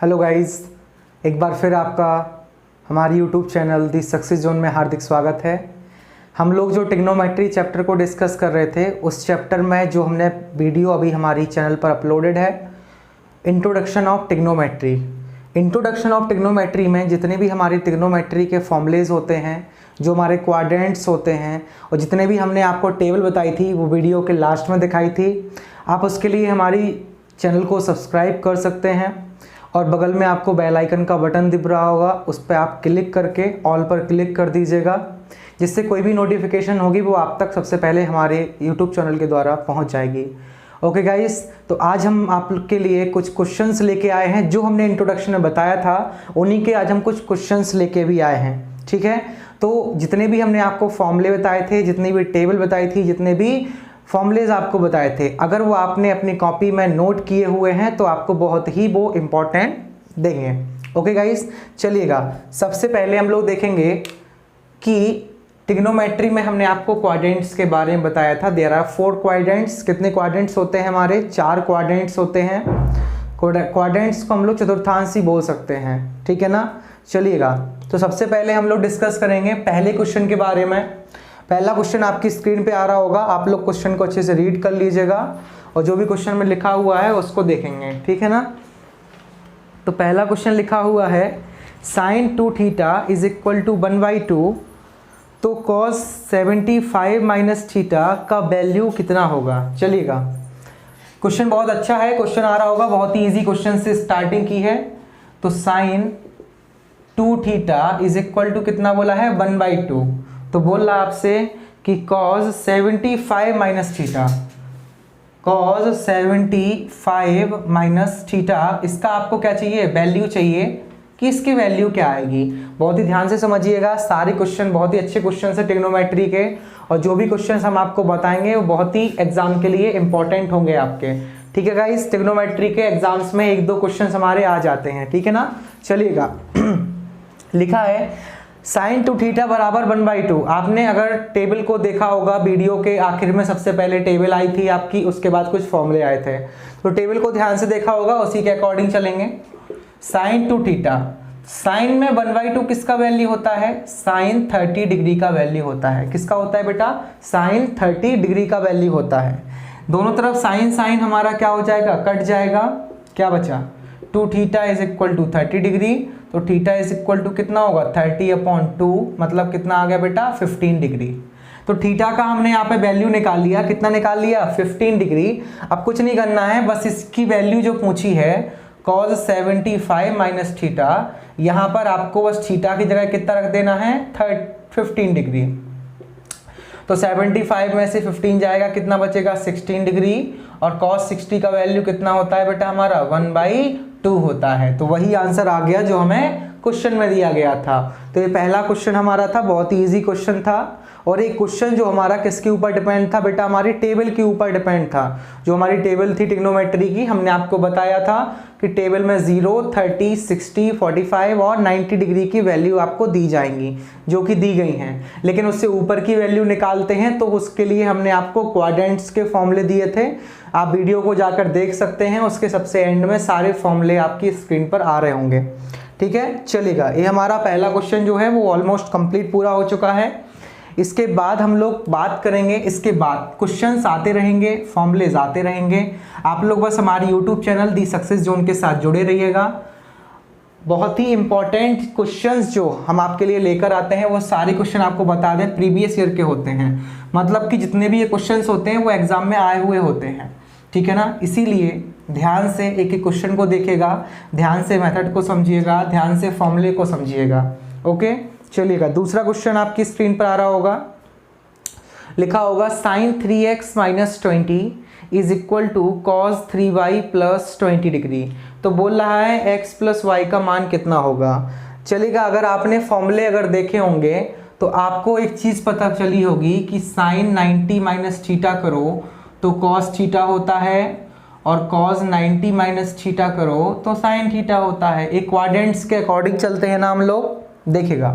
Hello guys, एक बार फिर आपका हमारी यूट्यूब चैनल दी सक्सेस जोन में हार्दिक स्वागत है। हम लोग जो ट्रिग्नोमेट्री चैप्टर को डिस्कस कर रहे थे, उस चैप्टर में जो हमने वीडियो अभी हमारी चैनल पर अपलोडेड है, introduction of trigonometry. Introduction of trigonometry में जितने भी हमारी ट्रिग्नोमेट्री के फॉर्मूलेज होते हैं, जो हमारे क्वाड्रेंट्स होते हैं और जितने भी हमने आपको टेबल बताई थी, वो वीडियो के लास्ट में दिखाई थी। आप उसके लिए हमारी चैनल को सब्सक्राइब कर सकते हैं और बगल में आपको बेल आइकन का बटन दिख रहा होगा, उस पर आप क्लिक करके ऑल पर क्लिक कर दीजिएगा, जिससे कोई भी नोटिफिकेशन होगी वो आप तक सबसे पहले हमारे यूट्यूब चैनल के द्वारा पहुंच जाएगी। ओके गाइस, तो आज हम आपके लिए कुछ क्वेश्चंस लेके आए हैं। जो हमने इंट्रोडक्शन में बताया था उन्हीं के आज हम कुछ क्वेश्चंस लेके भी आए हैं। ठीक है, तो जितने भी हमने आपको फॉर्मूले बताए थे, जितनी भी टेबल बताई थी, जितने भी फॉर्मूलेज आपको बताए थे, अगर वो आपने अपनी कॉपी में नोट किए हुए हैं तो आपको बहुत ही वो इम्पोर्टेंट देंगे। ओके गाइस, चलिएगा, सबसे पहले हम लोग देखेंगे कि ट्रिग्नोमेट्री में हमने आपको क्वाड्रेंट्स के बारे में बताया था। There are 4 quadrants. कितने क्वाड्रेंट्स होते हैं हमारे? 4 क्वाड्रेंट्स होते हैं। क्वाड्रेंट्स को हम लोग चतुर्थांशी बोल सकते हैं। ठीक है ना। चलिएगा, तो सबसे पहले हम लोग डिस्कस करेंगे पहले क्वेश्चन के बारे में। पहला क्वेश्चन आपकी स्क्रीन पे आ रहा होगा, आप लोग क्वेश्चन को अच्छे से रीड कर लीजिएगा और जो भी क्वेश्चन में लिखा हुआ है उसको देखेंगे। ठीक है ना। तो पहला क्वेश्चन लिखा हुआ है sin 2 theta is equal to 1/2, तो cos 75 माइनस थीटा का वैल्यू कितना होगा? चलिएगा, क्वेश्चन बहुत अच्छा है, क्वेश्चन आ रहा होगा, बहुत ही इजी क्वेश्चन से स्टार्टिंग की है। तो sin 2 theta is equal to कितना बोला है? 1/2। तो बोल रहा आपसे कि cos 75 minus theta, cos 75 minus theta, इसका आपको क्या चाहिए? वैल्यू चाहिए कि इसकी वैल्यू क्या आएगी। बहुत ही ध्यान से समझिएगा, सारे क्वेश्चन बहुत ही अच्छे क्वेश्चन है ट्रिग्नोमेट्री के, और जो भी क्वेश्चन हम आपको बताएंगे वो बहुत ही एग्जाम के लिए इंपॉर्टेंट होंगे आपके। ठीक है गाइस, ट्रिग्नोमेट्री के एग्जाम्स में 1-2 क्वेश्चन हमारे आ जाते हैं। ठीक है ना। चलिएगा, लिखा है sin 2 थीटा बराबर 1/2। आपने अगर टेबल को देखा होगा, वीडियो के आखिर में सबसे पहले टेबल आई थी आपकी, उसके बाद कुछ फॉर्मूले आए थे, तो टेबल को ध्यान से देखा होगा, उसी के अकॉर्डिंग चलेंगे। sin 2 थीटा, साइन में 1/2 किसका वैल्यू होता है? sin 30 डिग्री का वैल्यू होता है। किसका होता है बेटा? sin 30 डिग्री का वैल्यू होता है। दोनों तरफ साइन साइन हमारा क्या हो जाएगा? कट जाएगा। क्या बचा? 2 theta is equal to 30 degree, तो थीटा इज इक्वल टू कितना होगा? 30/2, मतलब कितना आ गया बेटा? 15 डिग्री। तो थीटा का हमने यहाँ पे वैल्यू निकाल लिया। कितना निकाल लिया? 15 डिग्री। अब कुछ नहीं करना है, बस इसकी वैल्यू जो पूछी है cos 75 माइनस थीटा, यहाँ पर आपको बस थीटा की जगह कितना रख देना है? 15 डिग्री। तो 75 में से 15 जाएगा, कितना बचेगा? 16 डिग्री। और cos 60 का वैल्यू कितना होता है बेटा हमारा? 1/2 होता है। तो वही आंसर आ गया जो हमें क्वेश्चन में दिया गया था। तो ये पहला क्वेश्चन हमारा था, बहुत ही इजी क्वेश्चन था। और एक क्वेश्चन जो हमारा किसके ऊपर डिपेंड था बेटा? हमारी टेबल के ऊपर डिपेंड था। जो हमारी टेबल थी ट्रिग्नोमेट्री की, हमने आपको बताया था कि टेबल में 0, 30, 60, 45 और 90 डिग्री की वैल्यू आपको दी जाएंगी, जो कि दी गई हैं। लेकिन उससे ऊपर की वैल्यू निकालते हैं तो उसके लिए हमने आपको क्वाड्रेंट्स के फॉर्मूले दिए थे। आप वीडियो को जाकर देख सकते हैं, उसके सबसे एंड में सारे फॉर्मूले आपकी स्क्रीन पर आ रहे होंगे। ठीक है, चलेगा। ये हमारा पहला क्वेश्चन जो है वो ऑलमोस्ट कंप्लीट पूरा हो चुका है। इसके बाद हम लोग बात करेंगे, इसके बाद क्वेश्चंस आते रहेंगे, फॉर्मूलेज आते रहेंगे। आप लोग बस हमारी यूट्यूब चैनल दी सक्सेस जोन के साथ जुड़े रहिएगा। बहुत ही इंपॉर्टेंट क्वेश्चंस जो हम आपके लिए लेकर आते हैं, वो सारे क्वेश्चन आपको बता दें प्रीवियस ईयर के होते हैं। मतलब कि जितने भी ये क्वेश्चंस होते हैं वो एग्जाम में आए हुए होते हैं। ठीक है ना। इसीलिए ध्यान से एक एक क्वेश्चन को देखिएगा, ध्यान से मेथड को समझिएगा, ध्यान से फॉर्मूले को समझिएगा। ओके, चलिएगा, दूसरा क्वेश्चन आपकी स्क्रीन पर आ रहा होगा, लिखा होगा sin 3x minus 20 is equal to cos 3y plus 20 degree. तो बोल रहा है x प्लस वाई का मान कितना होगा। चलिएगा, अगर आपने फॉर्मूले अगर देखे होंगे तो आपको एक चीज़ पता चली होगी कि sin 90 माइनस थीटा करो तो cos थीटा होता है, और cos 90 माइनस थीटा करो तो sin थीटा होता है। एक क्वाड्रेंट्स के अकॉर्डिंग चलते हैं ना हम लोग। देखिएगा,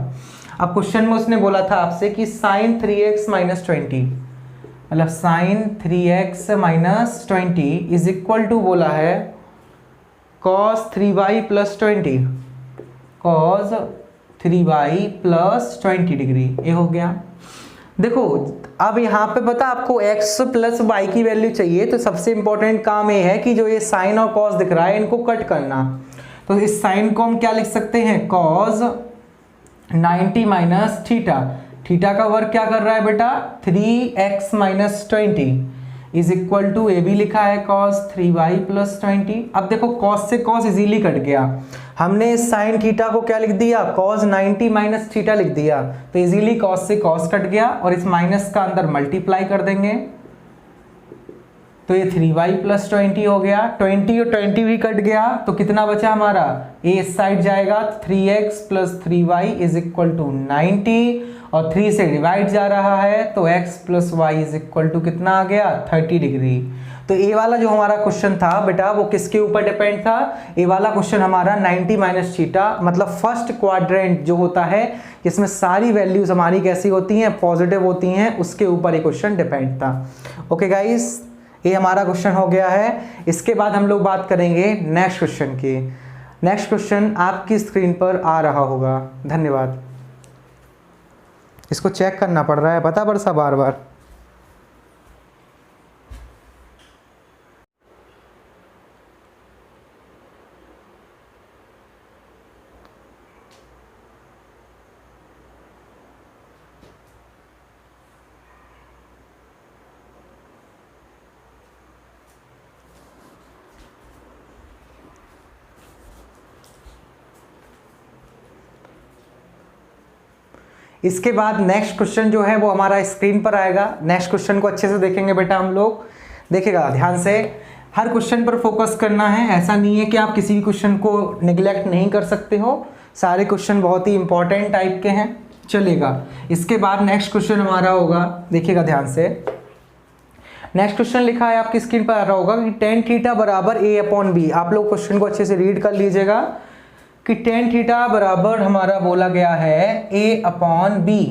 अब क्वेश्चन में उसने बोला था आपसे कि sin 3x माइनस 20, मतलब sin 3x minus 20 is equal to बोला है cos 3y plus 20, cos 3y plus 20 degree, ये हो गया। देखो अब यहाँ पे पता आपको x प्लस y की वैल्यू चाहिए, तो सबसे इंपॉर्टेंट काम ये है कि जो ये साइन और cos दिख रहा है इनको कट करना। तो इस साइन को हम क्या लिख सकते हैं, cos 90 माइनस थीटा, थीटा का वर्ग क्या कर रहा है बेटा 3x minus 20 is equal to, A भी लिखा है cos 3y प्लस 20। अब देखो cos से cos इजीली कट गया, हमने इस साइन थीटा को क्या लिख दिया, cos 90 माइनस थीटा लिख दिया, तो इजीली cos से cos कट गया और इस माइनस का अंदर मल्टीप्लाई कर देंगे, तो ये 3y प्लस 20 हो गया। 20 और 20 भी कट गया, तो कितना बचा हमारा, a इस साइड जाएगा 3x plus 3y is equal to 90 और 3 से डिवाइड जा रहा है, तो x plus Y is equal to कितना आ गया 30 डिग्री। तो ए वाला जो हमारा क्वेश्चन था बेटा वो किसके ऊपर डिपेंड था, ए वाला क्वेश्चन हमारा 90 माइनस थीटा, मतलब फर्स्ट क्वाड्रेंट जो होता है जिसमें सारी वैल्यूज हमारी कैसी होती हैं, पॉजिटिव होती हैं, उसके ऊपर ये क्वेश्चन डिपेंड था। ओके गाइस, ये हमारा क्वेश्चन हो गया है। इसके बाद हम लोग बात करेंगे नेक्स्ट क्वेश्चन की। नेक्स्ट क्वेश्चन आपकी स्क्रीन पर आ रहा होगा। धन्यवाद। इसको चेक करना पड़ रहा है पता बरसा बार बार। इसके बाद नेक्स्ट क्वेश्चन जो है वो हमारा स्क्रीन पर आएगा। नेक्स्ट क्वेश्चन को अच्छे से देखेंगे बेटा हम लोग, देखिएगा ध्यान से, हर क्वेश्चन पर फोकस करना है। ऐसा नहीं है कि आप किसी भी क्वेश्चन को निगलेक्ट नहीं कर सकते हो, सारे क्वेश्चन बहुत ही इंपॉर्टेंट टाइप के हैं, चलेगा। इसके बाद नेक्स्ट क्वेश्चन हमारा होगा, देखिएगा ध्यान से। नेक्स्ट क्वेश्चन लिखा है आपकी स्क्रीन पर आ रहा होगा कि tan थीटा बराबर a अपॉन बी। आप लोग क्वेश्चन को अच्छे से रीड कर लीजिएगा कि tan थीटा बराबर हमारा बोला गया है a अपॉन बी,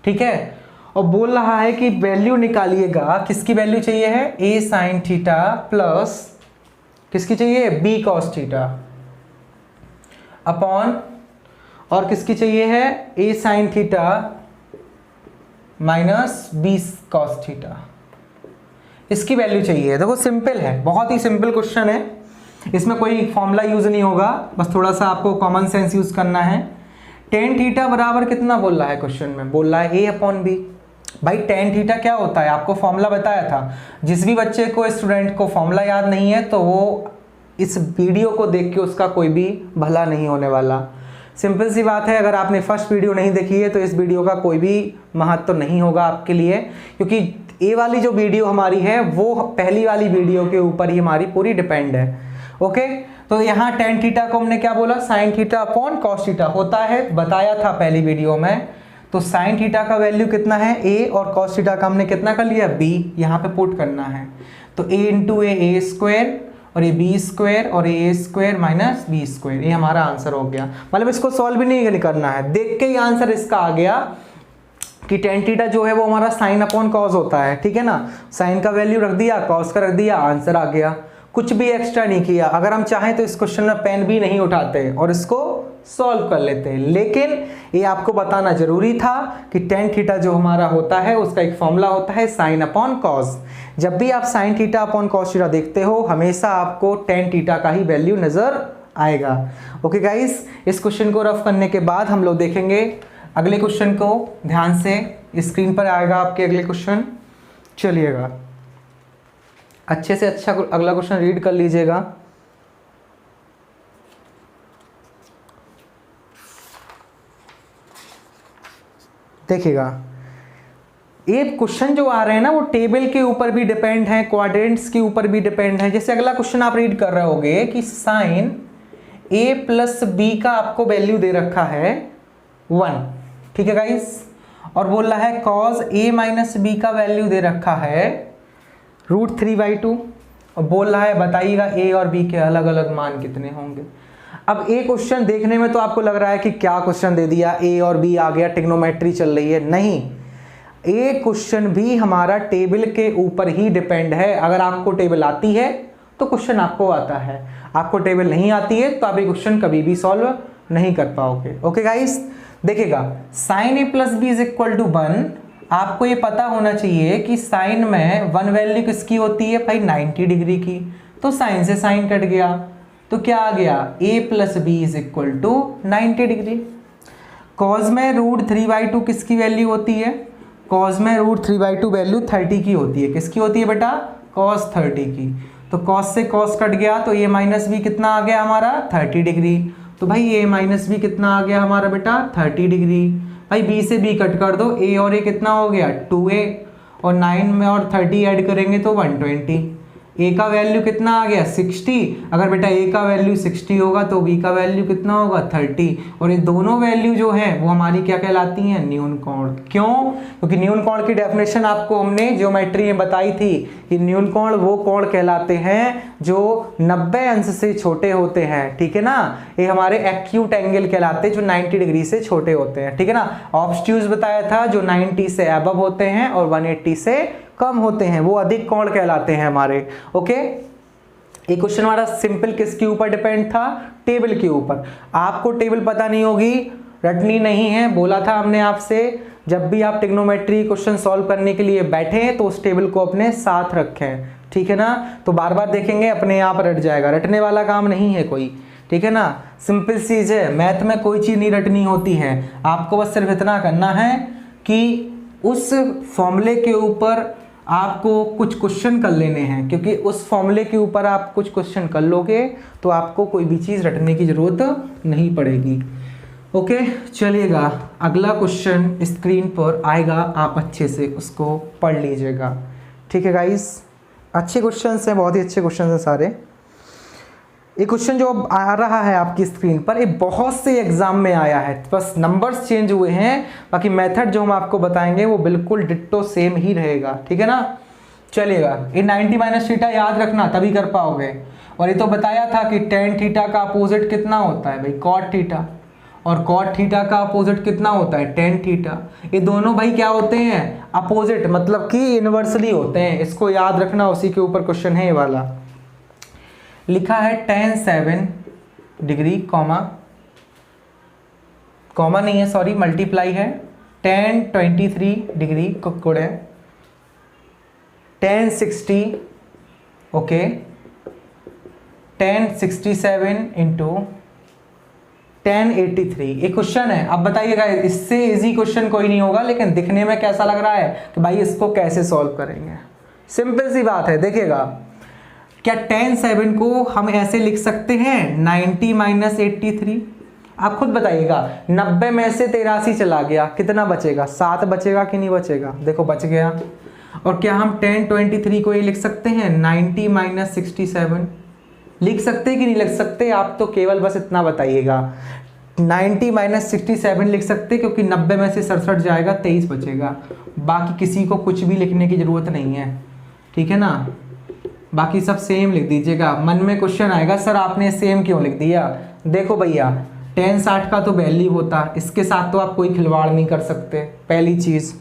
ठीक है, और बोल रहा है कि वैल्यू निकालिएगा, किसकी वैल्यू चाहिए है, a साइन थीटा प्लस किसकी चाहिए, b कॉस थीटा अपॉन, और किसकी चाहिए है, a sine theta minus b cos theta, इसकी वैल्यू चाहिए। देखो सिंपल है, बहुत ही सिंपल क्वेश्चन है, इसमें कोई फॉर्मूला यूज नहीं होगा, बस थोड़ा सा आपको कॉमन सेंस यूज करना है। tan थीटा बराबर कितना बोल रहा है क्वेश्चन में, बोल रहा है a अपॉन बी। भाई tan थीटा क्या होता है, आपको फॉर्मूला बताया था। जिस भी बच्चे को, स्टूडेंट को फॉर्मूला याद नहीं है तो वो इस वीडियो को देख के उसका कोई भी भला नहीं होने वाला। सिंपल सी बात है, अगर आपने फर्स्ट वीडियो नहीं देखी है तो इस वीडियो का कोई भी महत्व नहीं होगा आपके लिए, क्योंकि ये वाली जो वीडियो हमारी है वो पहली वाली वीडियो के ऊपर ही हमारी पूरी डिपेंड है। ओके, तो यहाँ tan थीटा को हमने क्या बोला, sine theta upon cos theta होता है, बताया था पहली वीडियो में। तो साइन थीटा का वैल्यू कितना है a, और कॉस थीटा का हमने कितना कर लिया b, यहाँ पे पुट करना है। तो a इंटू ए स्क्वायर और ये बी स्क्वायर और ए स्क्वायर माइनस बी स्क्वायर, ये हमारा आंसर हो गया। मतलब इसको सॉल्व भी नहीं करना है, देख के ही आंसर इसका आ गया कि tan थीटा जो है वो हमारा साइन अपॉन कॉस होता है, ठीक है ना। साइन का वैल्यू रख दिया, कॉस का रख दिया, आंसर आ गया, कुछ भी एक्स्ट्रा नहीं किया। अगर हम चाहें तो इस क्वेश्चन में पेन भी नहीं उठाते और इसको सॉल्व कर लेते, लेकिन ये आपको बताना जरूरी था कि tan थीटा जो हमारा होता है उसका एक फॉर्मूला होता है साइन अपॉन कॉस। जब भी आप sine theta upon cos theta देखते हो हमेशा आपको tan थीटा का ही वैल्यू नजर आएगा। ओके गाइस, इस क्वेश्चन को रफ करने के बाद हम लोग देखेंगे अगले क्वेश्चन को। ध्यान से, स्क्रीन पर आएगा आपके अगले क्वेश्चन, चलिएगा अच्छे से अच्छा अगला क्वेश्चन रीड कर लीजिएगा। देखिएगा, ये क्वेश्चन जो आ रहे हैं ना वो टेबल के ऊपर भी डिपेंड है, क्वाड्रेंट्स के ऊपर भी डिपेंड है। जैसे अगला क्वेश्चन आप रीड कर रहे होगे कि साइन a प्लस बी का आपको वैल्यू दे रखा है 1, ठीक है गाइस, और बोल रहा है cos a माइनस बी का वैल्यू दे रखा है √3/2, और बोल रहा है बताइएगा a और b के अलग अलग मान कितने होंगे। अब ये क्वेश्चन देखने में तो आपको लग रहा है कि क्या क्वेश्चन दे दिया, a और b आ गया, ट्रिग्नोमेट्री चल रही है। नहीं, ये क्वेश्चन भी हमारा टेबल के ऊपर ही डिपेंड है। अगर आपको टेबल आती है तो क्वेश्चन आपको आता है, आपको टेबल नहीं आती है तो आप ये क्वेश्चन कभी भी सॉल्व नहीं कर पाओगे। ओके गाइस, देखिएगा sine A plus B is equal to 1, आपको ये पता होना चाहिए कि साइन में 1 वैल्यू किसकी होती है भाई 90 डिग्री की, तो साइन से साइन कट गया, तो क्या आ गया a plus B is equal to 90 degree. Cos में √3/2 किसकी वैल्यू होती है, कॉज में √3/2 वैल्यू 30 की होती है, किसकी होती है बेटा cos 30 की, तो cos से cos कट गया तो a माइनस बी कितना आ गया हमारा 30 डिग्री, तो भाई a माइनस बी कितना आ गया हमारा बेटा 30 डिग्री। भाई b से b कट कर दो, a और a कितना हो गया 2a, और 9 में और 30 ऐड करेंगे तो 120, a का वैल्यू कितना आ गया 60, अगर बेटा a का वैल्यू 60 होगा तो b का वैल्यू कितना होगा 30, और ये दोनों वैल्यू जो है वो हमारी क्या कहलाती हैं न्यून कोण। क्यों, क्योंकि न्यून कोण की डेफिनेशन आपको हमने ज्योमेट्री में बताई थी कि न्यून कोण वो कोण कहलाते हैं जो 90 अंश से छोटे होते हैं, ठीक है ना, ये हमारे एक्यूट एंगल कहलाते हैं जो 90 डिग्री से छोटे होते हैं, ठीक है ना। ऑब्स्ट्यूज बताया था जो 90 से अबव होते हैं और 180 से कम होते हैं, वो अधिक कोण कहलाते हैं हमारे। ओके, ये क्वेश्चन हमारा सिंपल किसके ऊपर डिपेंड था, टेबल के ऊपर। आपको टेबल पता नहीं होगी, रटनी नहीं है, बोला था हमने आपसे जब भी आप ट्रिग्नोमेट्री क्वेश्चन सॉल्व करने के लिए बैठे तो उस टेबल को अपने साथ रखें, ठीक है ना, तो बार बार देखेंगे अपने आप रट जाएगा, रटने वाला काम नहीं है कोई, ठीक है ना, सिंपल चीज है, मैथ में कोई चीज नहीं रटनी होती है, आपको बस सिर्फ इतना करना है कि उस फॉर्मूले के ऊपर आपको कुछ क्वेश्चन कर लेने हैं, क्योंकि उस फॉर्मूले के ऊपर आप कुछ क्वेश्चन कर लोगे तो आपको कोई भी चीज़ रटने की ज़रूरत नहीं पड़ेगी। ओके, चलिएगा अगला क्वेश्चन स्क्रीन पर आएगा, आप अच्छे से उसको पढ़ लीजिएगा, ठीक है गाइस। अच्छे क्वेश्चंस हैं, बहुत ही अच्छे क्वेश्चंस हैं सारे। ये क्वेश्चन जो अब आ रहा है आपकी स्क्रीन पर, ये बहुत से एग्जाम में आया है, बस नंबर्स चेंज हुए हैं, बाकी मेथड जो हम आपको बताएंगे वो बिल्कुल डिट्टो सेम ही रहेगा, ठीक है ना। चलिएगा, ये 90 माइनस थीटा याद रखना तभी कर पाओगे, और ये तो बताया था कि tan थीटा का अपोजिट कितना होता है भाई cot थीटा, और cot थीटा का अपोजिट कितना होता है tan थीटा, ये दोनों भाई क्या होते हैं अपोजिट, मतलब कि इनवर्सली होते हैं, इसको याद रखना, उसी के ऊपर क्वेश्चन है ये वाला। लिखा है tan 7 डिग्री कॉमा नहीं है, सॉरी मल्टीप्लाई है, tan 23 डिग्री कोड़े tan 60, okay, tan 67 into tan 83। एक क्वेश्चन है, अब बताइएगा इससे इजी क्वेश्चन कोई नहीं होगा, लेकिन दिखने में कैसा लग रहा है कि भाई इसको कैसे सॉल्व करेंगे। सिंपल सी बात है, देखिएगा क्या tan 7 को हम ऐसे लिख सकते हैं 90 माइनस 83, आप खुद बताइएगा, 90 में से 83 चला गया, कितना बचेगा 7 बचेगा कि नहीं बचेगा, देखो बच गया। और क्या हम tan 23 को ये लिख सकते हैं 90 माइनस 67, लिख सकते कि नहीं लिख सकते, आप तो केवल बस इतना बताइएगा 90 माइनस 67 लिख सकते, क्योंकि 90 में से 67 जाएगा 23 बचेगा, बाकी किसी को कुछ भी लिखने की जरूरत नहीं है, ठीक है ना, बाकी सब सेम लिख दीजिएगा। मन में क्वेश्चन आएगा सर आपने सेम क्यों लिख दिया, देखो भैया tan 60 का तो वैल्यू होता, इसके साथ तो आप कोई खिलवाड़ नहीं कर सकते, पहली चीज़।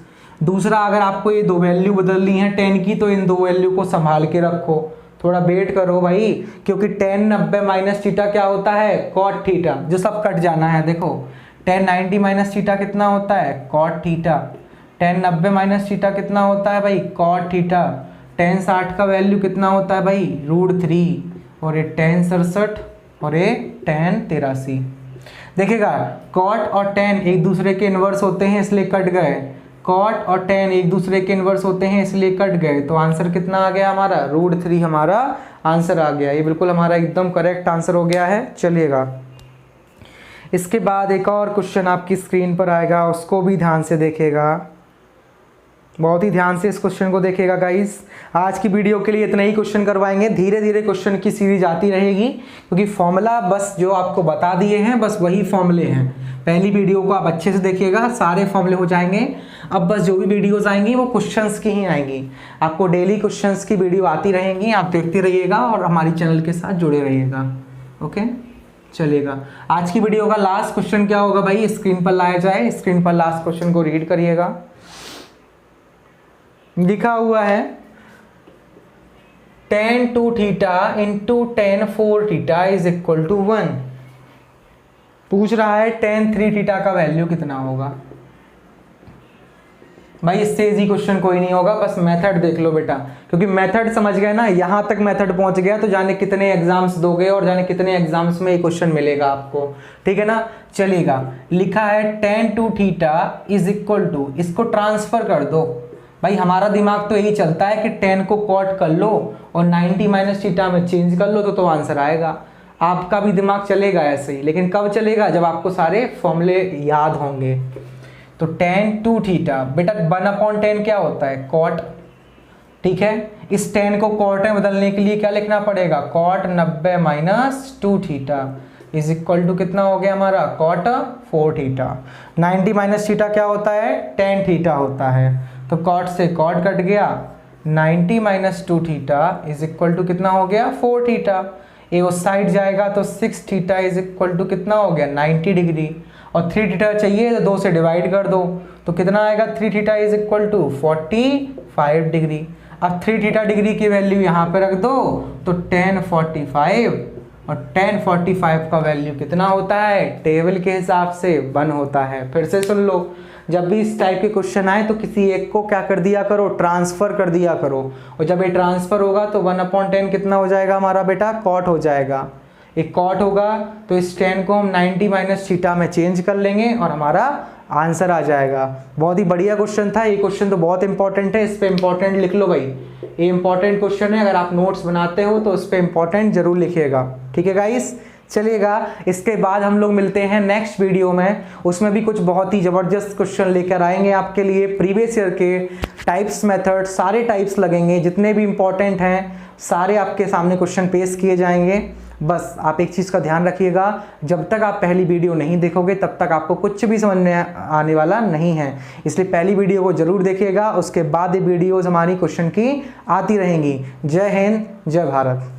दूसरा, अगर आपको ये 2 वैल्यू बदलनी है tan की तो इन 2 वैल्यू को संभाल के रखो, थोड़ा वेट करो भाई, क्योंकि tan 90 माइनस थीटा क्या होता है cot थीटा, जो सब कट जाना है। देखो tan 90 माइनस थीटा कितना होता है cot theta, tan 90 minus theta कितना होता है भाई cot थीटा, tan 60 का वैल्यू कितना होता है भाई √3, और ये tan 67 और ये tan 83। देखिएगा cot और tan एक दूसरे के इन्वर्स होते हैं इसलिए कट गए, cot और tan एक दूसरे के इन्वर्स होते हैं इसलिए कट गए, तो आंसर कितना आ गया हमारा √3 हमारा आंसर आ गया, ये बिल्कुल हमारा एकदम करेक्ट आंसर हो गया है। चलिएगा इसके बाद एक और क्वेश्चन आपकी स्क्रीन पर आएगा, उसको भी ध्यान से देखिएगा, बहुत ही ध्यान से इस क्वेश्चन को देखिएगा गाइस। आज की वीडियो के लिए इतना ही क्वेश्चन करवाएंगे, धीरे धीरे क्वेश्चन की सीरीज आती रहेगी, क्योंकि फॉर्मूला बस जो आपको बता दिए हैं बस वही फॉर्मूले हैं। पहली वीडियो को आप अच्छे से देखिएगा, सारे फॉर्मूले हो जाएंगे। अब बस जो भी वीडियोस आएंगी वो क्वेश्चंस की ही आएंगी, आपको डेली क्वेश्चंस की वीडियो आती रहेंगी, आप देखते रहिएगा और हमारी चैनल के साथ जुड़े रहिएगा। ओके, चलिएगा आज की वीडियो का लास्ट क्वेश्चन क्या होगा भाई, स्क्रीन पर लाया जाए, स्क्रीन पर लास्ट क्वेश्चन को रीड करिएगा। लिखा हुआ है tan 2 theta into tan 4 theta is equal to 1। पूछ रहा है tan 3 थीटा का वैल्यू कितना होगा। भाई इससे इजी क्वेश्चन कोई नहीं होगा, बस मेथड देख लो बेटा, क्योंकि मेथड समझ गए ना, यहां तक मेथड पहुंच गया तो जाने कितने एग्जाम्स दोगे और जाने कितने एग्जाम्स में ये क्वेश्चन मिलेगा आपको, ठीक है ना। चलेगा, लिखा है tan 2 theta is equal to, इसको ट्रांसफर कर दो। भाई हमारा दिमाग तो यही चलता है कि tan को कॉट कर लो और 90 माइनस थीटा में चेंज कर लो तो आंसर आएगा। आपका भी दिमाग चलेगा ऐसे ही, लेकिन कब चलेगा, जब आपको सारे फॉर्मूले याद होंगे। तो tan 2 थीटा बेटा 1/10 क्या होता है, कॉट, ठीक है। इस tan को कॉट में बदलने के लिए क्या लिखना पड़ेगा, कॉट 90 माइनस 2 थीटा इज इक्वल टू कितना हो गया हमारा, कॉट 4 थीटा। 90 माइनस थीटा क्या होता है, tan थीटा होता है, तो कॉट से कॉट कट गया, 90 माइनस 2 थीटा इज इक्वल टू कितना हो गया, 4 थीटा। ये उस साइड जाएगा तो 6 थीटा इज इक्वल टू कितना हो गया, 90 डिग्री, और 3 थीटा चाहिए तो 2 से डिवाइड कर दो तो कितना आएगा, 3 theta is equal to 45 degree. अब 3 थीटा डिग्री की वैल्यू यहाँ पे रख दो तो tan 45, और tan 45 का वैल्यू कितना होता है, टेबल के हिसाब से 1 होता है। फिर से सुन लो, जब भी इस टाइप के क्वेश्चन आए तो किसी एक को क्या कर दिया करो, ट्रांसफर कर दिया करो, और जब ये ट्रांसफर होगा तो 1/10 कितना हो जाएगा हमारा बेटा, कॉट हो जाएगा। एक कॉट होगा तो इस tan को हम 90 माइनस थीटा में चेंज कर लेंगे और हमारा आंसर आ जाएगा। बहुत ही बढ़िया क्वेश्चन था ये, क्वेश्चन तो बहुत इंपॉर्टेंट है, इस पे इंपॉर्टेंट लिख लो भाई, ये इंपॉर्टेंट क्वेश्चन है, अगर आप नोट्स बनाते हो तो उस पे इंपॉर्टेंट जरूर लिखिएगा, ठीक है गाइस। चलिएगा, इसके बाद हम लोग मिलते हैं नेक्स्ट वीडियो में, उसमें भी कुछ बहुत ही ज़बरदस्त क्वेश्चन लेकर आएंगे आपके लिए। प्रीवियस ईयर के टाइप्स मेथड सारे टाइप्स लगेंगे, जितने भी इंपॉर्टेंट हैं सारे आपके सामने क्वेश्चन पेश किए जाएंगे। बस आप एक चीज़ का ध्यान रखिएगा, जब तक आप पहली वीडियो नहीं देखोगे तब तक आपको कुछ भी समझ में आने वाला नहीं है, इसलिए पहली वीडियो को जरूर देखिएगा, उसके बाद ये वीडियोज़ हमारी क्वेश्चन की आती रहेंगी। जय हिंद, जय भारत।